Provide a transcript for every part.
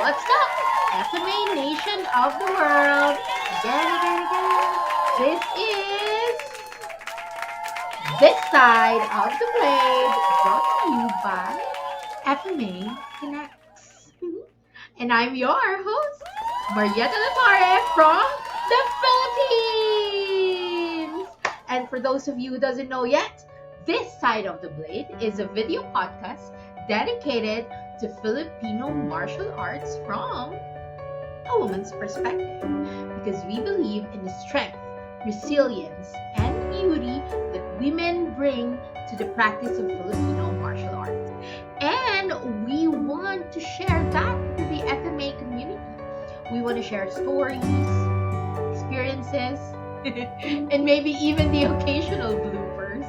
What's up, FMA Nation of the world? Again. This is This Side of the Blade, brought to you by FMA Connects. And I'm your host, Marya Dela from the Philippines. And for those of you who doesn't know yet, This Side of the Blade is a video podcast dedicated to Filipino martial arts from a woman's perspective, because we believe in the strength, resilience, and beauty that women bring to the practice of Filipino martial arts. And we want to share that to the FMA community. We want to share stories, experiences, and maybe even the occasional bloopers.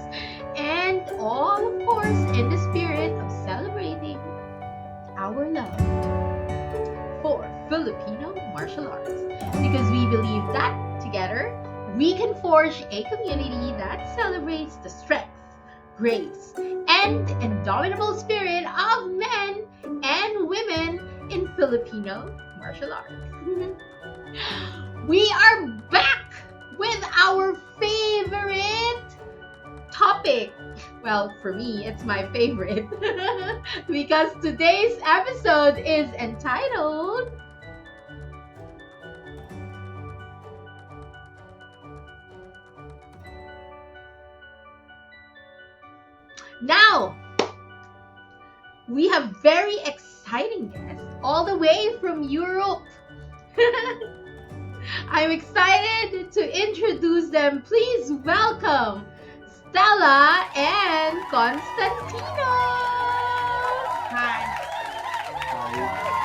And all, of course, in the spirit of celebrating our love for Filipino martial arts. Because we believe that together, we can forge a community that celebrates the strength, grace, and indomitable spirit of men and women in Filipino martial arts. We are back with our favorite topic. Well, for me, it's my favorite because today's episode is entitled Now, we have very exciting guests all the way from Europe. I'm excited to introduce them. Please welcome Stella and Konstantinos. Hi.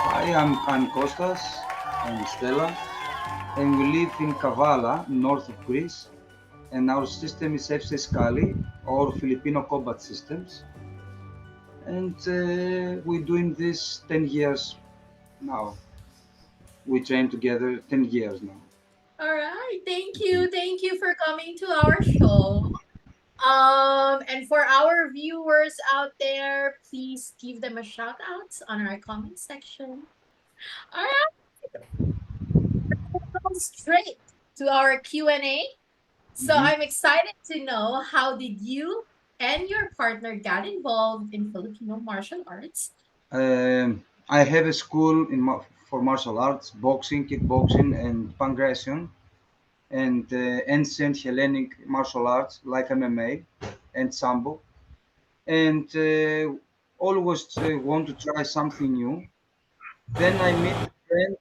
Hi, I'm Kostas and Stella, and we live in Kavala, north of Greece, and our system is Hatzistergiou, or Filipino combat systems, and we're doing this 10 years now. We train together 10 years now. All right. Thank you. Thank you for coming to our show. And for our viewers out there, please give them a shout out on our comment section. All right. Go straight to our Q&A. So Mhm. I'm excited to know, how did you and your partner get involved in Filipino martial arts? I have a school for martial arts, boxing, kickboxing, and pankration, and ancient Hellenic martial arts like MMA and Sambo. And always want to try something new. Then I meet a friend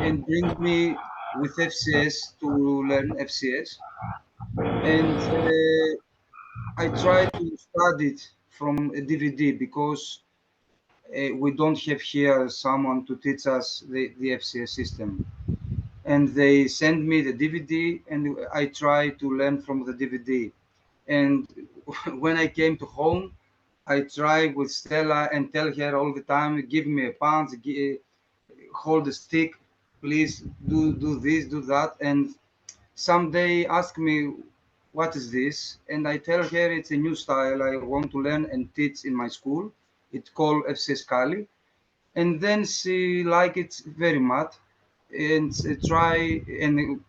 and bring me with FCS to learn FCS, and I try to study it from a DVD because we don't have here someone to teach us the FCS system. And they send me the DVD, and I try to learn from the DVD. And when I came to home, I try with Stella and tell her all the time, give me a punch, hold the stick, please do this, do that. And someday ask me what is this, and I tell her it's a new style I want to learn and teach in my school. It's called FC Scali, and then she like it very much, and try and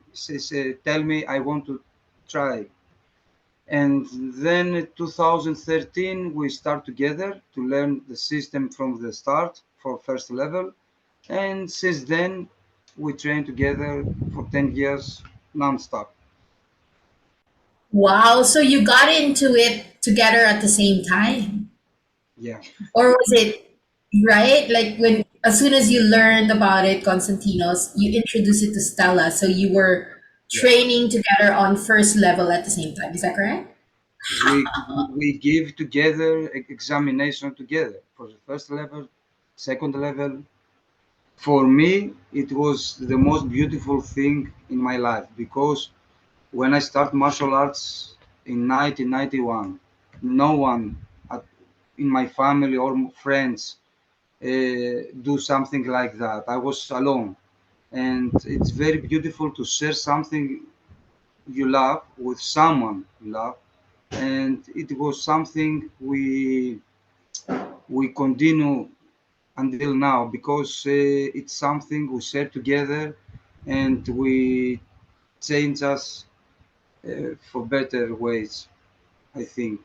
tell me I want to try. And then 2013 we start together to learn the system from the start for first level, and since then we train together for 10 years non-stop. Wow, so you got into it together at the same time? Yeah. Or was it right? Like when as soon as you learned about it, Konstantinos, you introduced it to Stella. So you were Yeah. training together on first level at the same time. Is that correct? We give together examination together for the first level, second level. For me it was the most beautiful thing in my life, because when I start martial arts in 1991, no one at, in my family or friends do something like that. I was alone, and it's very beautiful to share something you love with someone you love, and it was something we continue until now because it's something we share together and we change us for better ways. I think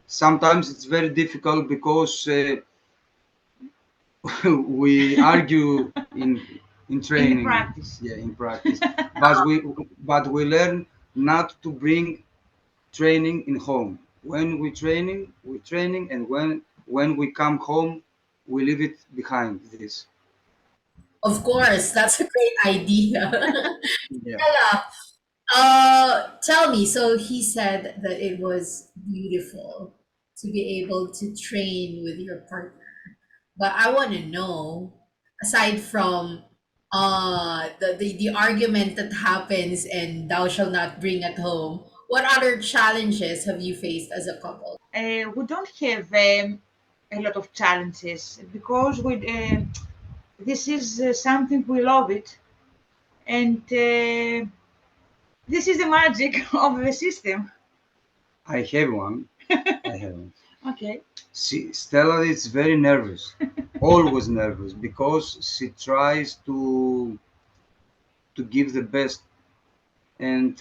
sometimes it's very difficult because we argue in In training, practice. yeah, in practice, but we learn not to bring training in home. When we training, and when we come home, we leave it behind. This, Of course, that's a great idea. yeah. Stella, tell me. So he said that it was beautiful to be able to train with your partner. But I want to know, aside from the argument that happens and thou shall not bring at home, what other challenges have you faced as a couple? We don't have a lot of challenges because this is something we love it, and this is the magic of the system. I have one. I have one. Okay. Stella is very nervous, always nervous because she tries to give the best and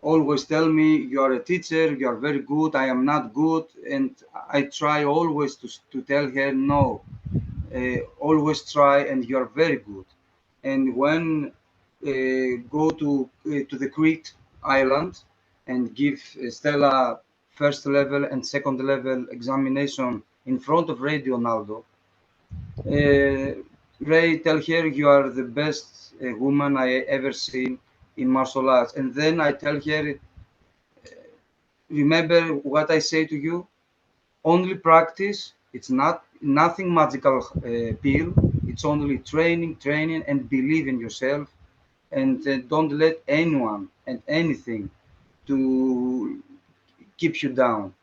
always tell me you are a teacher, you are very good, I am not good, and I try always to tell her no, always try and you are very good. And when go to the Crete island and give Stella first level and second level examination in front of Radio Naldo, uh, Ray tell her you are the best woman I ever seen in martial arts, and then I tell her, remember what I say to you, only practice, it's not nothing magical pill, it's only training and believe in yourself, and don't let anyone and anything to keep you down.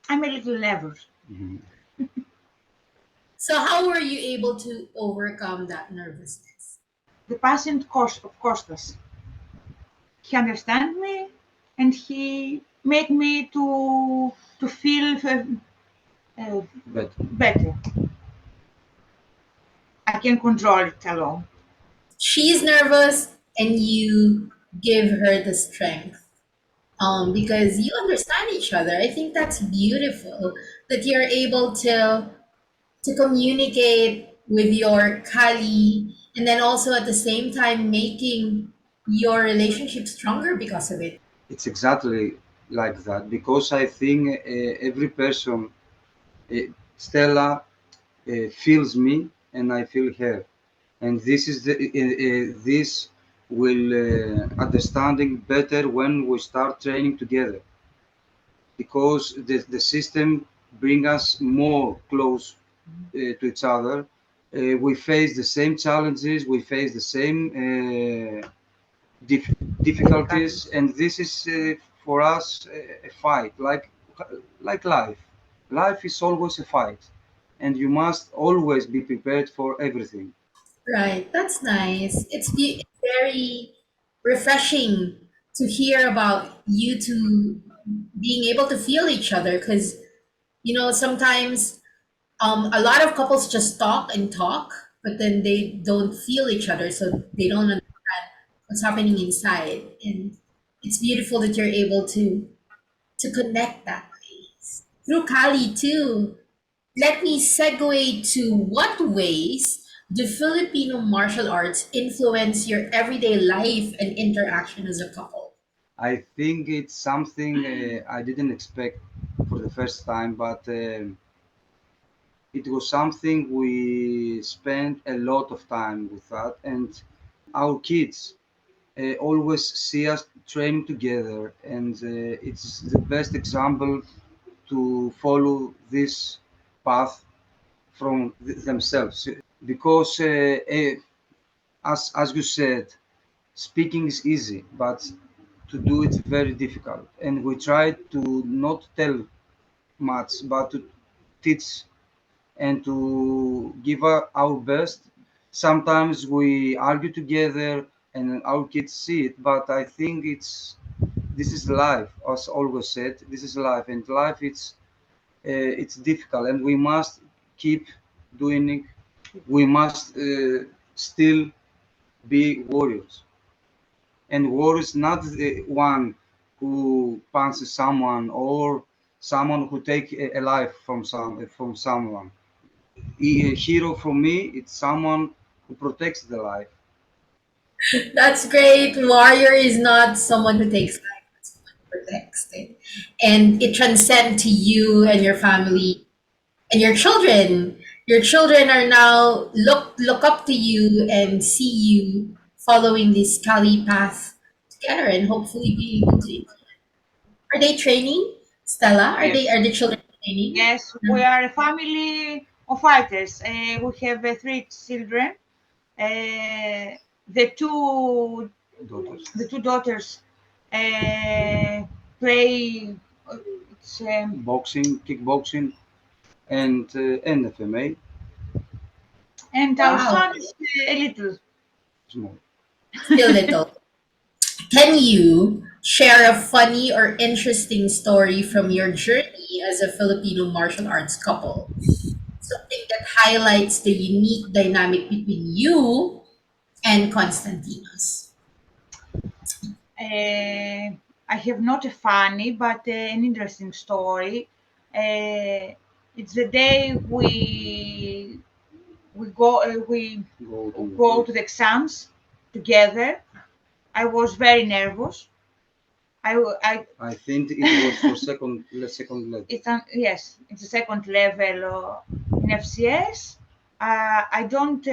I'm a little nervous. Mhm. So how were you able to overcome that nervousness? The patient course of Costas. He understand me, and he make me to feel But better. I can control it alone. She's nervous and you give her the strength. Because you understand each other. I think that's beautiful that you're able to communicate with your colleague and then also at the same time making your relationship stronger because of it. it's exactly like that because I think every person, uh, Stella feels me and I feel her, and this is this will understanding better when we start training together because the system bring us more close to each other. We face the same challenges, we face the same dif- difficulties, and this is for us a fight, like life. Life is always a fight, and you must always be prepared for everything. Right, that's nice. It's very refreshing to hear about you two being able to feel each other because sometimes a lot of couples just talk and talk, but then they don't feel each other, so they don't understand what's happening inside. And it's beautiful that you're able to connect that way through Kali too. Let me segue to what ways do Filipino martial arts influence your everyday life and interaction as a couple? I think it's something I didn't expect for the first time, but it was something we spent a lot of time with that, and our kids always see us training together, and it's the best example to follow this path from themselves because as you said, speaking is easy, but to do it very difficult, and we try to not tell much but to teach and to give our best. Sometimes we argue together and our kids see it, but I think it's this is life, as always said, this is life, and life it's it's difficult, and we must keep doing it. We must still be warriors, and warriors not the one who punches someone or someone who take a life from someone. A hero for me, it's someone who protects the life. That's great. Warrior is not someone who takes life, but someone who protects it. And it transcends to you and your family and your children. Your children are now look up to you and see you following this Kali path together and hopefully be able to. Are they training? Stella? Yes. Are the children training? Yes, we are a family of fighters. We have three children. Uh, the two Daughters. the two daughters uh, play. It's, Boxing, kickboxing, and FMA. and our Wow, son is a little. Small. still little. Can you share a funny or interesting story from your journey as a Filipino martial arts couple? Something that highlights the unique dynamic between you and Konstantinos. Uh, I have not a funny, but an interesting story. It's the day we Go to the go to the exams together. I was very nervous. I I think it was for second level. yes, it's a second level in FCS. I I don't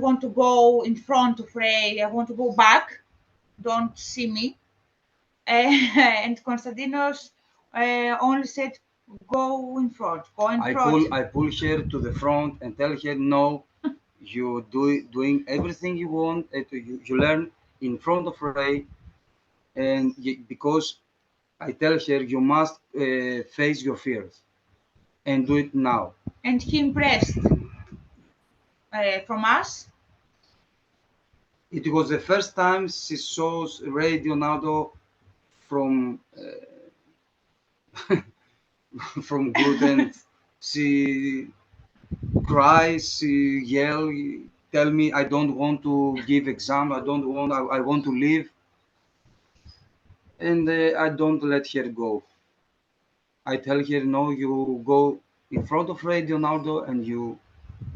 want to go in front of Ray. I want to go back. Don't see me. And Konstantinos only said, "Go in front. Go in front." I pull her to the front and tell her no, you doing everything you want, you learn in front of Ray, and because I tell her you must face your fears and do it now. And he impressed from us. It was the first time she saw Ray Leonardo from from good, and she cries, she yell, tell me I don't want to give exam, I want to leave, and I don't let her go. I tell her no, you go in front of Ray Leonardo and you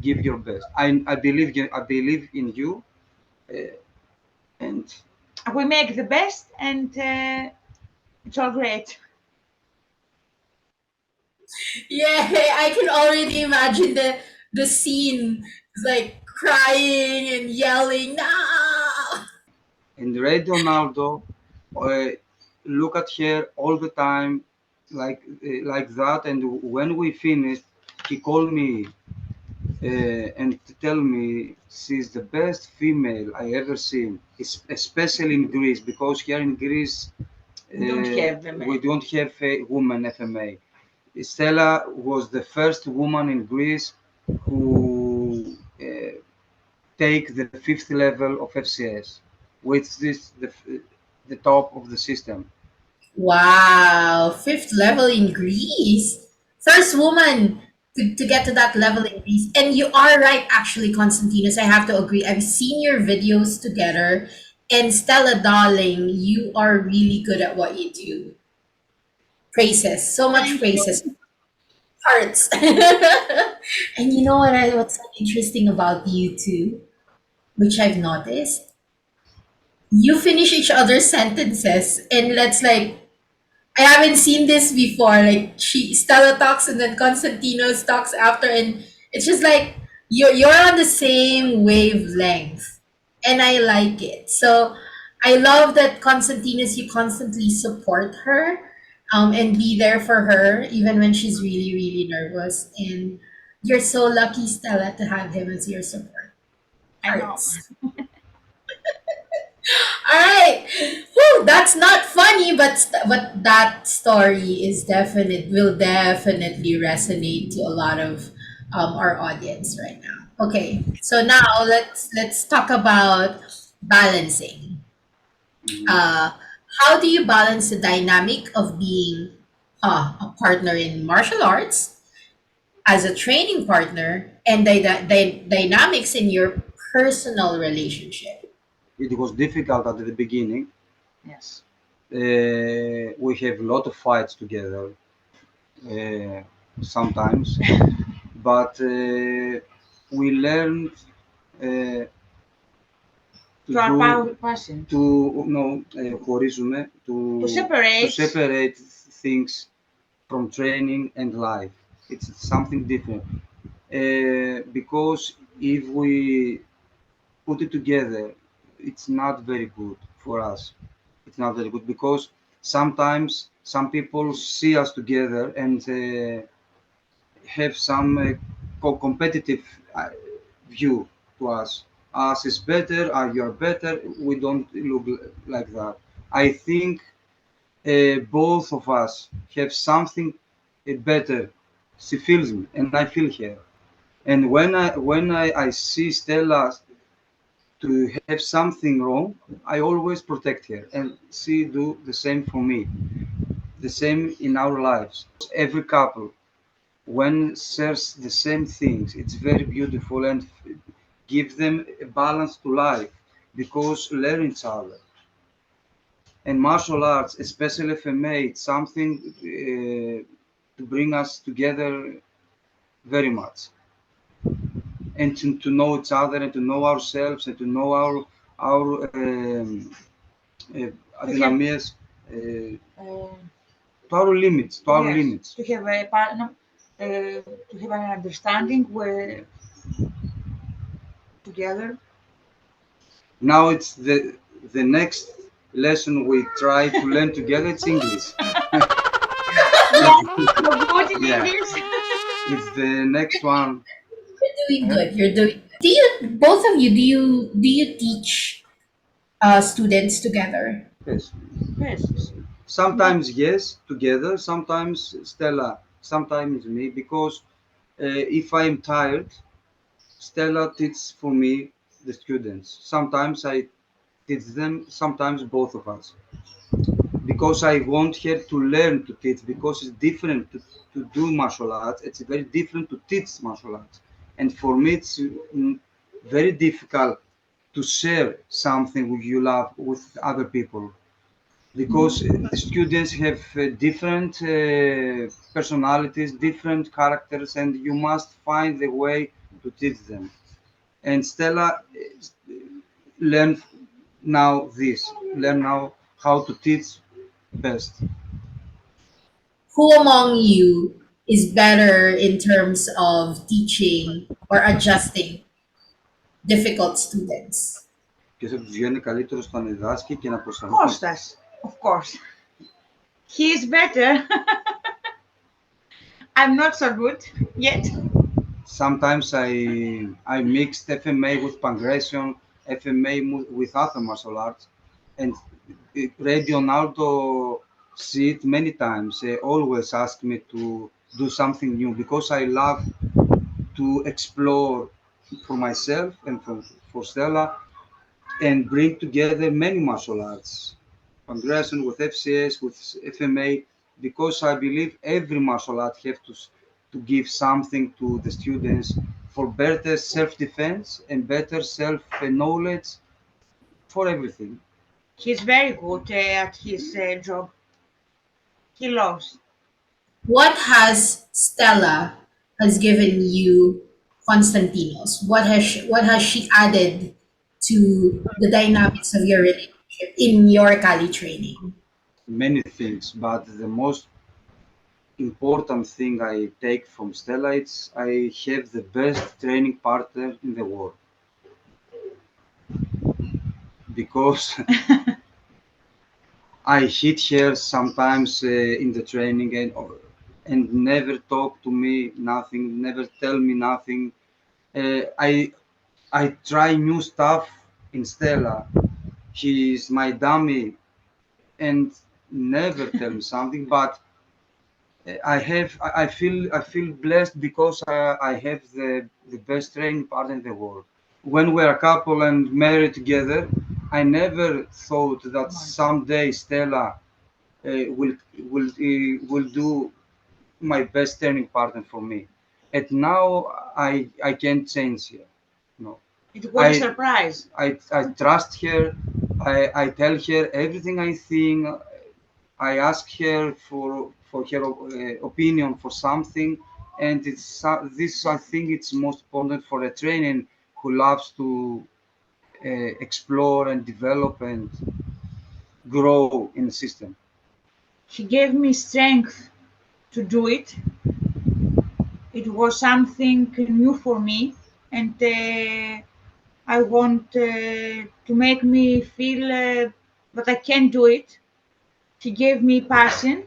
give your best. I believe in you, and We make the best, and it's all great. Yeah, I can already imagine the scene. It's like crying and yelling, no! Ray Leonardo uh, look at her all the time like that. And when we finished, he called me and tell me she's the best female I ever seen, especially in Greece, because here in Greece Don't have we don't have a woman FMA. Stella was the first woman in Greece who take the fifth level of FCS, which is the top of the system. Wow, fifth level in Greece. First woman to get to that level in Greece. And you are right, actually, Konstantinos. I have to agree. I've seen your videos together. And Stella, darling, you are really good at what you do. Praises. So much Thank you. praises. Hearts. And you know what's so interesting about you two, which I've noticed? You finish each other's sentences and let's like I haven't seen this before. Like Stella talks and then Constantinos talks after, and it's just like you're on the same wavelength, and I like it. So I love that Constantinos you constantly support her, and be there for her even when she's really nervous. And you're so lucky, Stella, to have him as your support. I know. Hearts. All right. Whew, that's not funny, but that story is definite will definitely resonate to a lot of our audience right now. Okay, so now let's talk about balancing. Mhm. Uh, how do you balance the dynamic of being a partner in martial arts, as a training partner, and the dynamics in your personal relationship. It was difficult at the beginning. Yes. We have a lot of fights together uh, sometimes, but we learned uh, to To our do passion. to no χωρίζουμε To to separate. separate things from training and life. It's something different because if we put it together, it's not very good for us. It's not very good because sometimes some people see us together and have some competitive view to us. Us is better, you're better. We don't look like that. I think both of us have something better. She feels me, and I feel her. And when I see Stella to have something wrong, I always protect her, and she do the same for me. The same in our lives. Every couple, when shares the same things, it's very beautiful and give them a balance to life because learn each other. And martial arts, especially FMA, it's something to bring us together very much. And to know each other and to know ourselves and to know our uh, To have αδυναμίες, uh, to our limits, to our yes, limits. to have a partner, to have an understanding where together. Now it's the next lesson we try to learn together. It's English. Yes, you're good in Yeah, English. it's the next one. You're doing Uh, good. You're doing. Do you both of you do you teach students together? yes. Yes. Yeah. Sometimes yes, together. Sometimes Stella. Sometimes me. Because if I am tired, Stella teaches for me the students. Sometimes I teach them. Sometimes both of us. Because I want her to learn to teach. Because it's different to do martial arts. It's very different to teach martial arts. And for me, it's very difficult to share something you love with other people because the students have different personalities, different characters, and you must find the way to teach them. And Stella learn now this, learn now how to teach best. Who among you is better in terms of teaching or adjusting difficult students? Και θα τους βγαίνει καλύτερο στο να διδάσκει και να προσαρμόσει. Kostas, of course. He is better. I'm not so good yet. Sometimes I mixed FMA with progression, FMA with other martial arts, and Radio Naldo see it many times. They always ask me to do something new because I love to explore for myself and for Stella and bring together many martial arts, progression with FCS, with FMA, because I believe every martial art have to give something to the students for better self-defense and better self-knowledge for everything. He's very good at his job. He loves. What has Stella has given you, Konstantinos? What has she added to the dynamics of your relationship in your Kali training? Many things, but the most important thing I take from Stella is I have the best training partner in the world because I hit her sometimes in the training and never talk to me nothing, never tell me nothing. I try new stuff in Stella. She is my dummy and never tell me something. But I feel blessed because I have the best training partner in the world. When we're a couple and married together, I never thought that someday Stella will will do my best training partner for me. And now I can't change her. No, It was a I surprise. I trust her. I tell her everything I think. I ask her for her opinion for something, and this I think it's most important for a trainer who loves to explore and develop and grow in the system. She gave me strength to do it. It was something new for me, and I want to make me feel that I can do it. She gave me passion,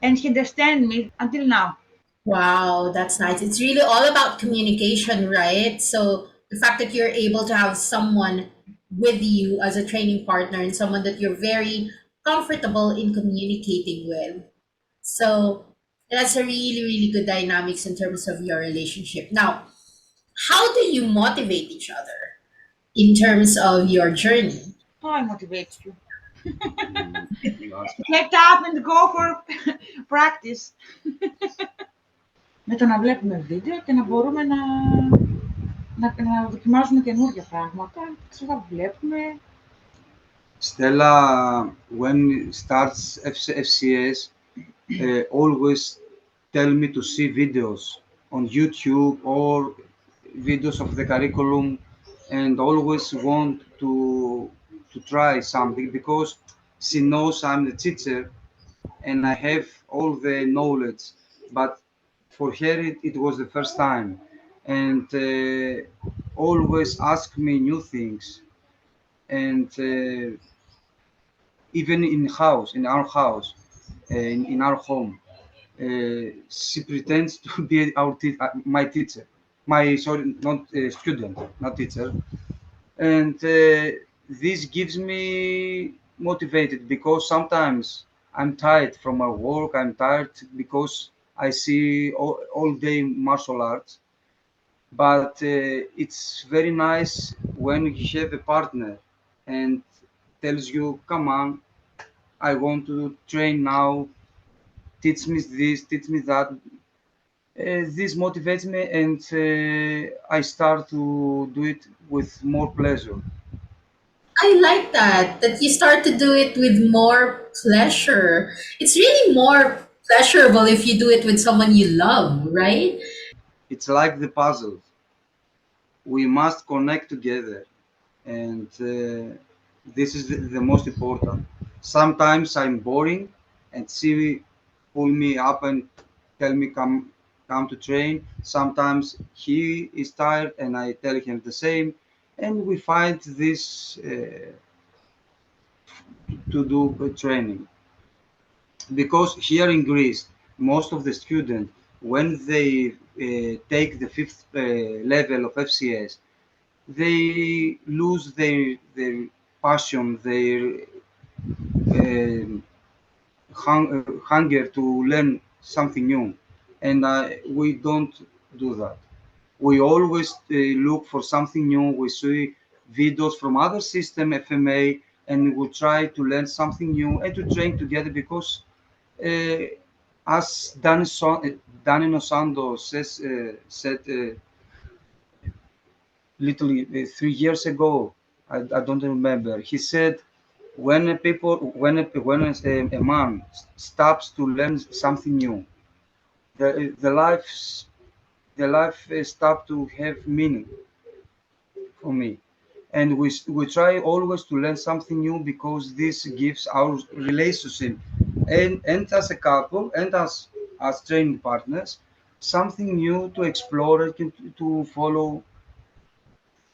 and she understands me until now. Wow, that's nice. It's really all about communication, right? So the fact that you're able to have someone with you as a training partner and someone that you're very comfortable in communicating with. So that's a really, really good dynamics in terms of your relationship. Now, how do you motivate each other in terms of your journey? How I motivate you. You ask. Get up and go for practice. Με το να βλέπουμε βίντεο και να μπορούμε να δοκιμάζουμε καινούργια πράγματα. Θα βλέπουμε. Stella, when it starts FCS, always tell me to see videos on YouTube or videos of the curriculum, and always want to try something because she knows I'm the teacher and I have all the knowledge, but for her it was the first time, and always ask me new things, and even in our house, in our home, she pretends to be my teacher, my sorry, not student, not teacher, and this gives me motivated because sometimes I'm tired from my work. I'm tired because I see all day martial arts, but it's very nice when you have a partner and tells you, "Come on, I want to train now. Teach me this, teach me that." This motivates me, and I start to do it with more pleasure. I like that you start to do it with more pleasure. It's really more pleasurable if you do it with someone you love, right? It's like the puzzle. We must connect together, and this is the most important. Sometimes I'm boring, and she pull me up and tell me come to train. Sometimes he is tired, and I tell him the same, and we find this to do training. Because here in Greece, most of the students, when they take the fifth level of FCS, they lose their passion, their uh, hunger to learn something new, and we don't do that. We always look for something new. We see videos from other system FMA, and we try to learn something new and to train together because uh, as Danny Sando said literally 3 years ago. I don't remember. He said, when a man stops to learn something new, the life stop to have meaning for me. And we try always to learn something new because this gives our relationship and as a couple and as training partners something new to explore and to follow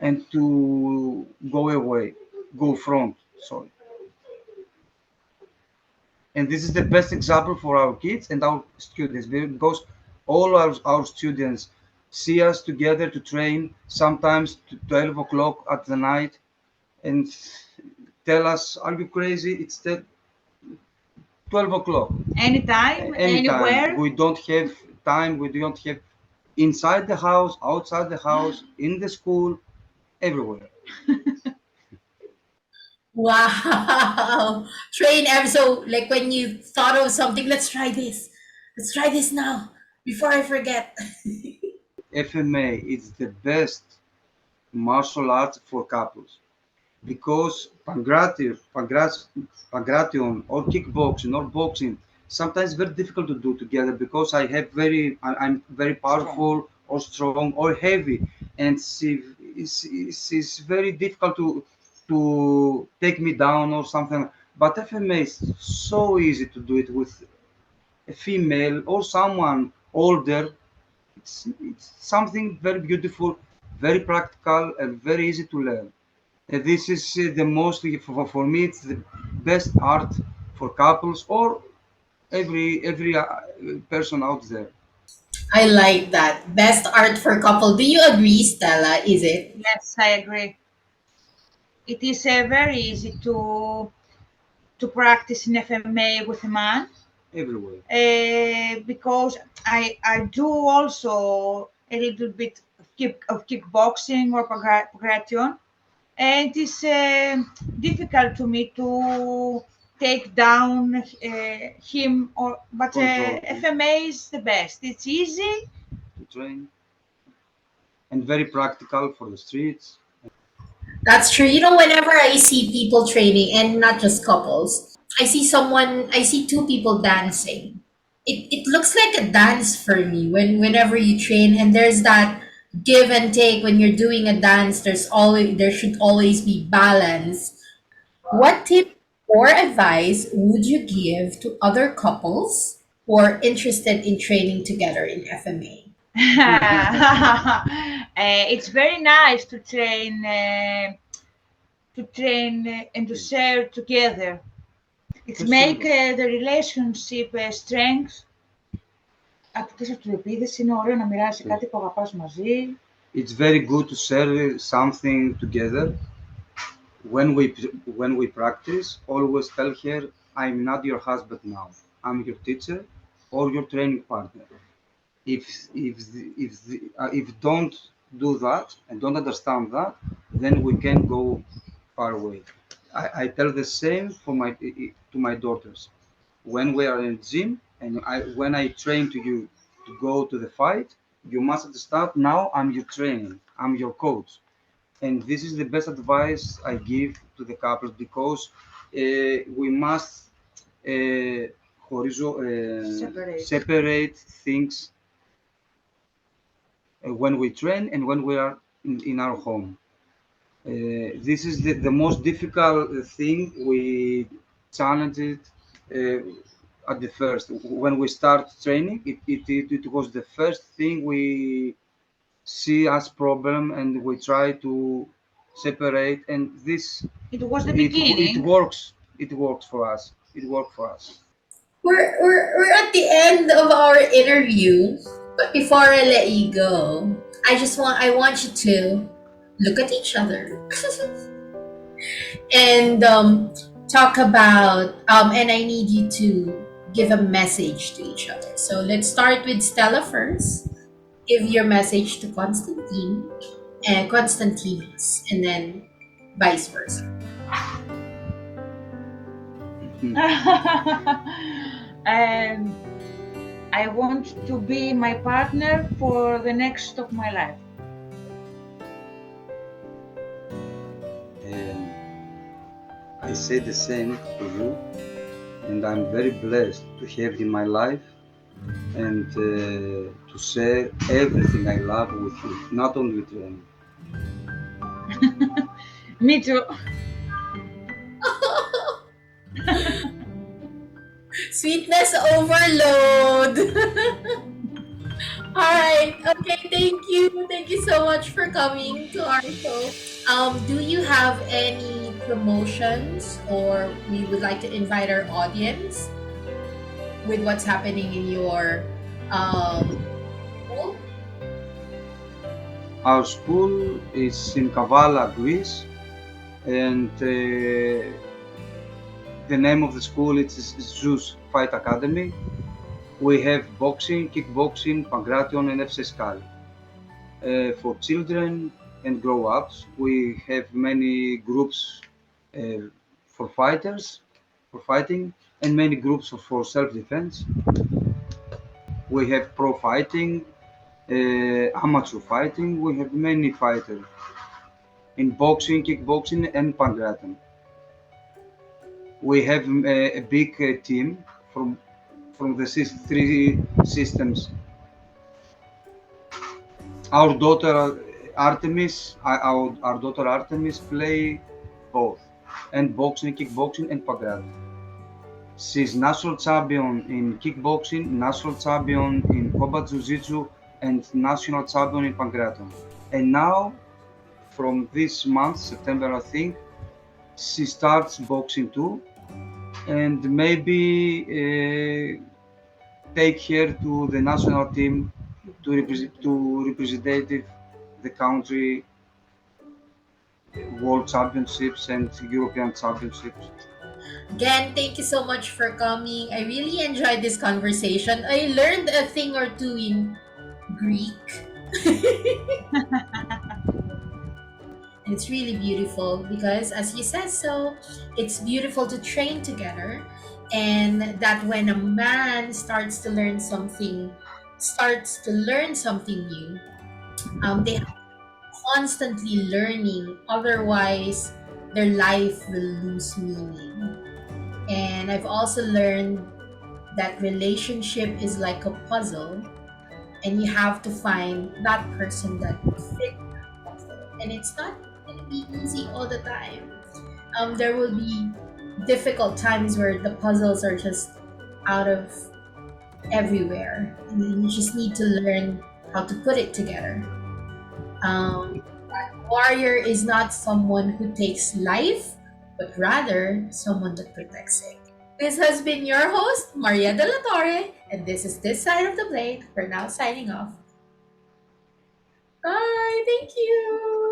and to go front. Sorry. And this is the best example for our kids and our students because all our students see us together to train sometimes to 12 o'clock at the night and tell us, "Are you crazy? It's 12 o'clock." Anytime, Anytime. anywhere. We don't have time. We don't have inside the house, outside the house, in the school, everywhere. Wow. Train every so like when you thought of something, let's try this. Let's try this now before I forget. FMA is the best martial art for couples because pancration or kickboxing or boxing sometimes very difficult to do together because I'm very powerful or strong or heavy, and it's very difficult to take me down or something. But FMA is so easy to do it with a female or someone older. It's something very beautiful, very practical, and very easy to learn. This is the most for me. It's the best art for couples or every person out there. I like that. Best art for couple. Do you agree, Stella? Is it? Yes, I agree. It is very easy to practice in FMA with a man Everywhere. because I do also a little bit of kickboxing or pancration, and it's difficult to me to take down him. Or but Control FMA is the best. It's easy. to train and very practical for the streets. That's true. Whenever I see people training and not just couples, I see two people dancing. It looks like a dance for me whenever you train and there's that give and take when you're doing a dance, there should always be balance. What tip or advice would you give to other couples who are interested in training together in FMA? It's very nice to train and to share together. It's make the relationship strength. Αυτές αυτοεπίδεση είναι ωραίο να μοιράσει κάτι που αγαπάς μαζί. It's very good to share something together. When we practice, always tell her, "I'm not your husband now. I'm your teacher or your training partner." If don't do that and don't understand that, then we can go far away. I tell the same for to my daughters. When we are in gym and when I train to you to go to the fight, you must understand now I'm your training, I'm your coach, and this is the best advice I give to the couples because we must uh, separate things when we train and when we are in our home. This is the most difficult thing we challenged at the first. When we start training, it was the first thing we see as problem and we try to separate, and this It was the it beginning. works. It works for us. It worked for us. We're at the end of our interview, but before I let you go, I want you to look at each other and talk about and I need you to give a message to each other. So let's start with Stella first. Give your message to Constantine and Konstantinos, and then vice versa. And I want to be my partner for the next of my life. And I say the same to you, and I'm very blessed to have you in my life and to share everything I love with you, not only training. Me too. Sweetness overload. All right. Okay. Thank you. Thank you so much for coming to our show. Do you have any promotions, or we would like to invite our audience with what's happening in your school? Our school is in Kavala, Greece, and the name of the school is Zeus Fight Academy. We have boxing, kickboxing, pancration, and FC. For children and grown-ups, we have many groups, for fighters, for fighting, and many groups for self-defense. We have pro fighting, amateur fighting. We have many fighters in boxing, kickboxing, and pancratum. We have a big team from the three systems. Our daughter our daughter Artemis play both, and boxing, kickboxing, and pancratum. She's national champion in kickboxing, national champion in combat jiu-jitsu, and national champion in pancratum. And now, from this month, September, I think, she starts boxing too, and maybe take her to the national team to represent the country world championships and European championships. Again, thank you so much for coming. I really enjoyed this conversation. I learned a thing or two in Greek. It's really beautiful because, as you said, so it's beautiful to train together, and that when a man starts to learn something new, they are constantly learning. Otherwise, their life will lose meaning. And I've also learned that relationship is like a puzzle, and you have to find that person that fits that puzzle. And it's not going to be easy all the time. There will be difficult times where the puzzles are just out of everywhere, and you just need to learn how to put it together. That warrior is not someone who takes life, but rather someone that protects it. This has been your host, Marya de la Torre, and this is This Side of the Blade. We're now signing off. Bye. Thank you.